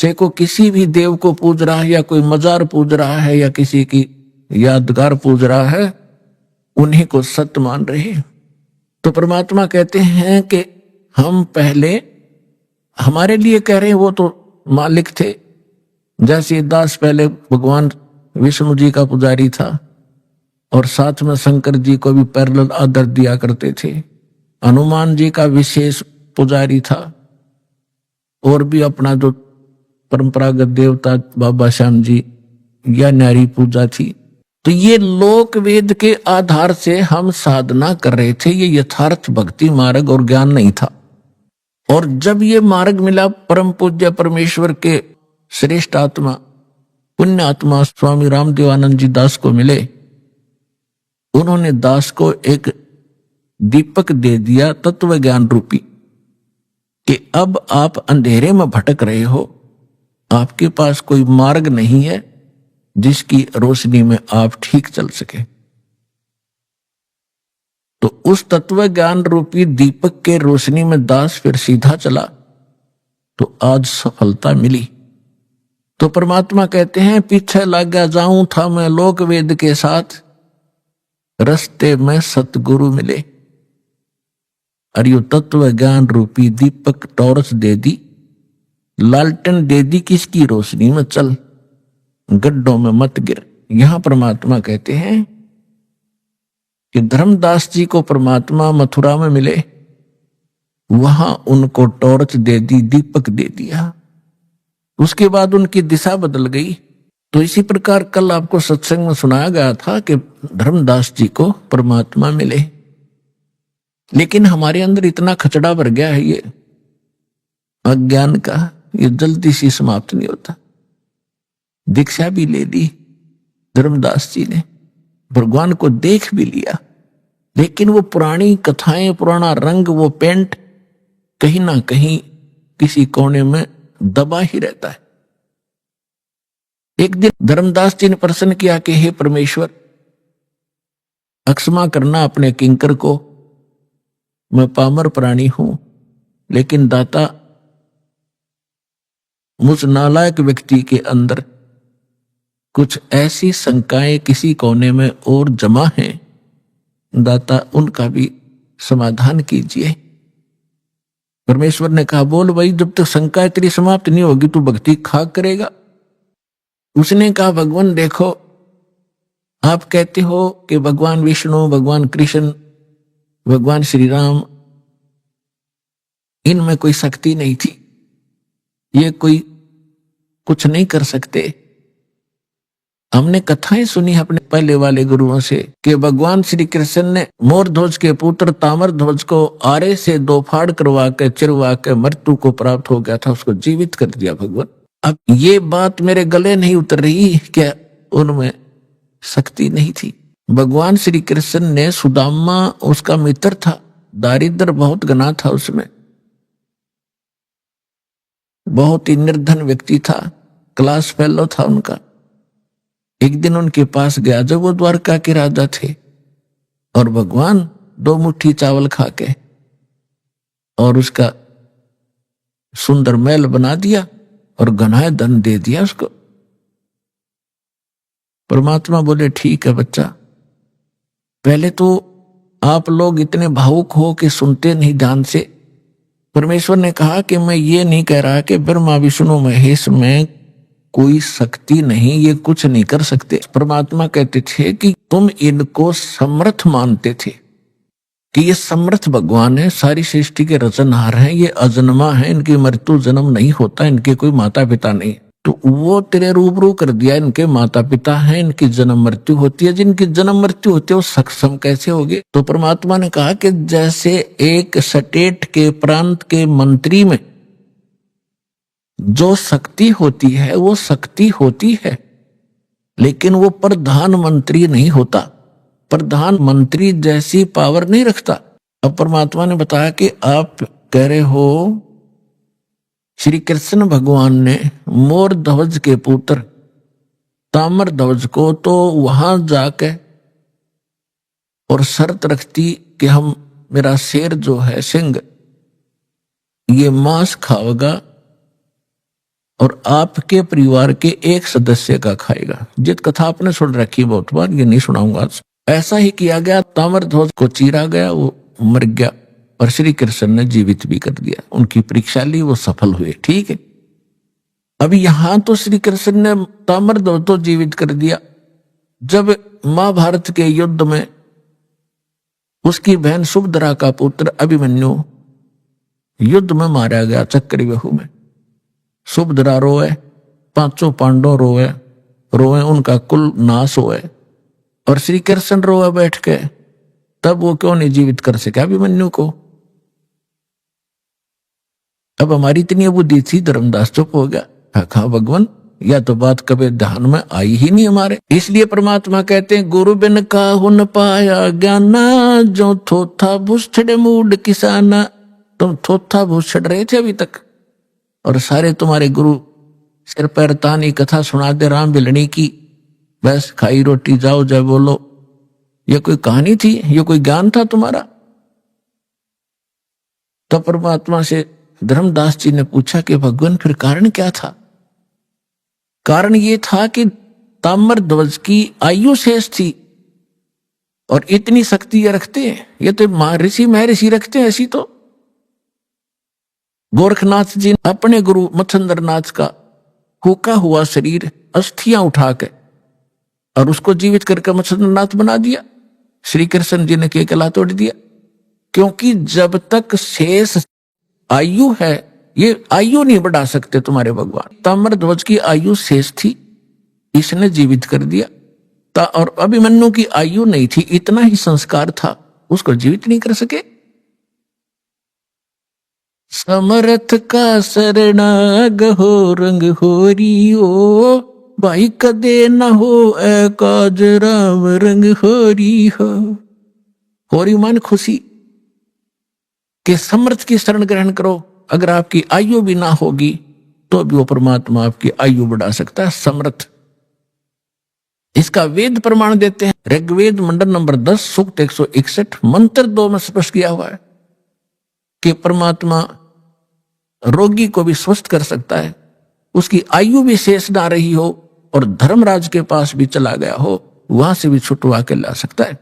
चाहे को किसी भी देव को पूज रहा है या कोई मजार पूज रहा है या किसी की यादगार पूज रहा है, उन्हीं को सत्य मान रहे हैं। तो परमात्मा कहते हैं कि हम पहले हमारे लिए कह रहे हैं, वो तो मालिक थे। जैसे दास पहले भगवान विष्णु जी का पुजारी था और साथ में शंकर जी को भी पैरेलल आदर दिया करते थे। हनुमान जी का विशेष पुजारी था और भी अपना जो परंपरागत देवता बाबा श्याम जी या नारी पूजा थी। तो ये लोक वेद के आधार से हम साधना कर रहे थे, ये यथार्थ भक्ति मार्ग और ज्ञान नहीं था। और जब ये मार्ग मिला परम पूज्य परमेश्वर के श्रेष्ठ आत्मा पुण्य आत्मा स्वामी रामदेवानंद जी दास को मिले, उन्होंने दास को एक दीपक दे दिया तत्व ज्ञान रूपी कि अब आप अंधेरे में भटक रहे हो, आपके पास कोई मार्ग नहीं है जिसकी रोशनी में आप ठीक चल सके। तो उस तत्व ज्ञान रूपी दीपक के रोशनी में दास फिर सीधा चला, तो आज सफलता मिली। तो परमात्मा कहते हैं पीछे लगा जाऊं था मैं लोक वेद के साथ, रस्ते में सतगुरु मिले। और यो तत्व ज्ञान रूपी दीपक टॉर्च दे दी, लालटेन दे दी, किसकी रोशनी में चल, गड्ढों में मत गिर। यहां परमात्मा कहते हैं कि धर्मदास जी को परमात्मा मथुरा में मिले, वहां उनको टॉर्च दे दी, दीपक दे दिया, उसके बाद उनकी दिशा बदल गई। तो इसी प्रकार कल आपको सत्संग में सुनाया गया था कि धर्मदास जी को परमात्मा मिले, लेकिन हमारे अंदर इतना खचड़ा भर गया है ये अज्ञान का, ये जल्दी से समाप्त नहीं होता। दीक्षा भी ले ली धर्मदास जी ने, भगवान को देख भी लिया, लेकिन वो पुरानी कथाएं, पुराना रंग, वो पेंट कहीं ना कहीं किसी कोने में दबा ही रहता है। एक दिन धर्मदास जी ने प्रश्न किया कि हे परमेश्वर, अक्षमा करना अपने किंकर को, मैं पामर प्राणी हूं, लेकिन दाता मुझ नालायक व्यक्ति के अंदर कुछ ऐसी शंकाएं किसी कोने में और जमा हैं, दाता उनका भी समाधान कीजिए। परमेश्वर ने कहा बोल भाई, जब तक शंका तेरी समाप्त नहीं होगी तू भक्ति खाक करेगा। उसने कहा भगवान देखो, आप कहते हो कि भगवान विष्णु, भगवान कृष्ण, भगवान श्री राम, इनमें कोई शक्ति नहीं थी, ये कोई कुछ नहीं कर सकते। हमने कथाएं सुनी अपने पहले वाले गुरुओं से कि भगवान श्री कृष्ण ने मोर ध्वज के पुत्र तामर ध्वज को आरे से दो फाड़ करवा के चिरवा के मृत्यु को प्राप्त हो गया था, उसको जीवित कर दिया भगवान। अब ये बात मेरे गले नहीं उतर रही, क्या उनमें शक्ति नहीं थी? भगवान श्री कृष्ण ने सुदामा उसका मित्र था, दारिद्र बहुत घना था, उसमें बहुत ही निर्धन व्यक्ति था, क्लास फेलो था उनका। एक दिन उनके पास गया जब वो द्वारका के राजा थे, और भगवान 2 मुट्ठी चावल खा के और उसका सुंदर महल बना दिया और घना धन दे दिया उसको। परमात्मा बोले ठीक है बच्चा, पहले तो आप लोग इतने भावुक हो कि सुनते नहीं ध्यान से। परमेश्वर ने कहा कि मैं ये नहीं कह रहा कि ब्रह्मा विष्णु महेश में कोई शक्ति नहीं, ये कुछ नहीं कर सकते। परमात्मा कहते थे कि तुम इनको समर्थ मानते थे कि ये समर्थ भगवान है, सारी सृष्टि के रचनहार हैं, ये अजन्मा है, इनकी मृत्यु जन्म नहीं होता, इनके कोई माता पिता नहीं। तो वो तेरे रूबरू कर दिया, इनके माता पिता हैं, इनकी जन्म मृत्यु होती है, जिनकी जन्म मृत्यु होती है वो सक्षम कैसे होगे? तो परमात्मा ने कहा कि जैसे एक स्टेट के प्रांत के मंत्री में जो शक्ति होती है वो शक्ति होती है, लेकिन वो प्रधानमंत्री नहीं होता, प्रधानमंत्री जैसी पावर नहीं रखता। अब परमात्मा ने बताया कि आप कह रहे हो श्री कृष्ण भगवान ने मोर ध्वज के पुत्र ताम्र ध्वज को तो वहां जाके और शर्त रखती कि हम, मेरा शेर जो है सिंह, ये मांस खाओगा और आपके परिवार के एक सदस्य का खाएगा। जित कथा आपने सुन रखी बहुत बार, ये नहीं सुनाऊंगा आज। ऐसा ही किया गया, ताम्रध्वज को चीरा गया, वो मर गया और श्री कृष्ण ने जीवित भी कर दिया। उनकी परीक्षा ली, वो सफल हुए। ठीक है, अभी यहां तो श्री कृष्ण ने ताम्रध्वज तो जीवित कर दिया। जब महाभारत के युद्ध में उसकी बहन सुभद्रा का पुत्र अभिमन्यु युद्ध में मारा गया चक्रव्यूह में, सुभद्रा रोए, पांचों पांडव रोए, उनका कुल नाश होए, और श्री कृष्ण रोए बैठ के, तब वो क्यों नहीं जीवित कर सके अभिमन्यु को? अब हमारी इतनी बुद्धि थी, धर्मदास चुप हो गया। कहा भगवान, या तो बात कभी ध्यान में आई ही नहीं हमारे। इसलिए परमात्मा कहते हैं, गुरु बिन काहू न पाया ज्ञाना, जो थोथा भूषड़ मूड किसाना। तुम थोथा भूषड़ रहे थे अभी तक, और सारे तुम्हारे गुरु सिर पैर तानी कथा सुना दे राम बिलनी की, बस खाई रोटी जाओ जय बोलो। ये कोई कहानी थी? ये कोई ज्ञान था तुम्हारा? तो परमात्मा से धर्मदास जी ने पूछा कि भगवान फिर कारण क्या था? कारण ये था कि ताम्रध्वज की आयु शेष थी, और इतनी शक्ति ये रखते हैं, ये तो ऋषि महर्षि रखते हैं ऐसी। तो गोरखनाथ जी ने अपने गुरु मच्छंद्रनाथ का फूका हुआ शरीर अस्थियां उठा के और उसको जीवित करके मच्छंद्रनाथ बना दिया। श्री कृष्ण जी ने केकला तोड़ दिया, क्योंकि जब तक शेष आयु है, ये आयु नहीं बढ़ा सकते तुम्हारे भगवान। ताम्रध्वज की आयु शेष थी, इसने जीवित कर दिया। और अभिमन्यु की आयु नहीं थी, इतना ही संस्कार था, उसको जीवित नहीं कर सके। समर्थ का शरणाग हो रंग होरी हो, भाई कदे न हो ए काज राम रंग होरी हो। होरी मान खुशी कि समर्थ की शरण ग्रहण करो। अगर आपकी आयु भी ना होगी तो भी वो परमात्मा आपकी आयु बढ़ा सकता है, समर्थ। इसका वेद प्रमाण देते हैं। ऋग्वेद मंडल नंबर 10 सूक्त 161 मंत्र 2 में स्पष्ट किया हुआ है कि परमात्मा रोगी को भी स्वस्थ कर सकता है, उसकी आयु भी शेष ना रही हो और धर्मराज के पास भी चला गया हो, वहां से भी छुटवा के ला सकता है।